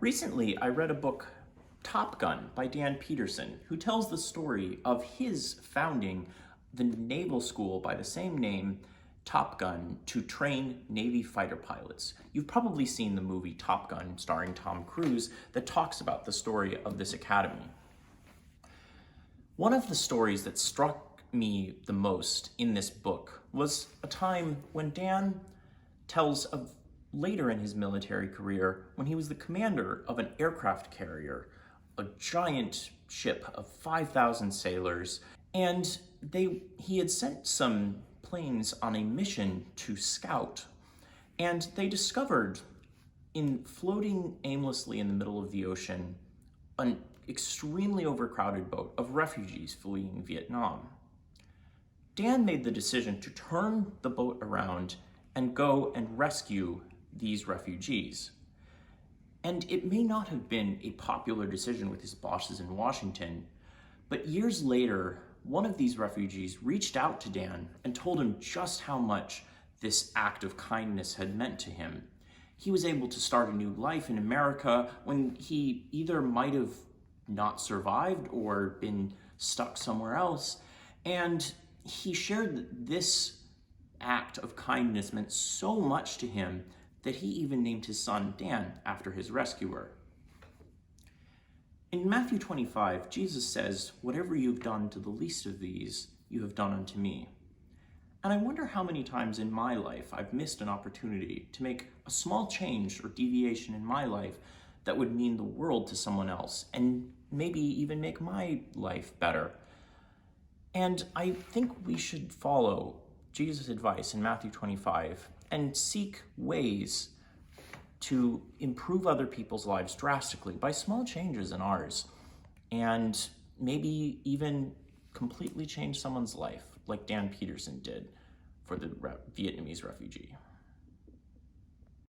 Recently, I read a book, Top Gun, by Dan Pedersen, who tells the story of his founding the naval school by the same name, Top Gun, to train Navy fighter pilots. You've probably seen the movie Top Gun, starring Tom Cruise, that talks about the story of this academy. One of the stories that struck me the most in this book was a time when Dan tells of later in his military career when he was the commander of an aircraft carrier, a giant ship of 5,000 sailors, and he had sent some planes on a mission to scout, and they discovered, in floating aimlessly in the middle of the ocean, an extremely overcrowded boat of refugees fleeing Vietnam. Dan made the decision to turn the boat around and go and rescue these refugees. And it may not have been a popular decision with his bosses in Washington, but years later, one of these refugees reached out to Dan and told him just how much this act of kindness had meant to him. He was able to start a new life in America when he either might have not survived or been stuck somewhere else. And he shared that this act of kindness meant so much to him that he even named his son Dan after his rescuer. In Matthew 25, Jesus says, "Whatever you've done to the least of these, you have done unto me." And I wonder how many times in my life I've missed an opportunity to make a small change or deviation in my life that would mean the world to someone else, and maybe even make my life better. And I think we should follow Jesus' advice in Matthew 25 and seek ways to improve other people's lives drastically by small changes in ours, and maybe even completely change someone's life like Dan Pedersen did for the Vietnamese refugee.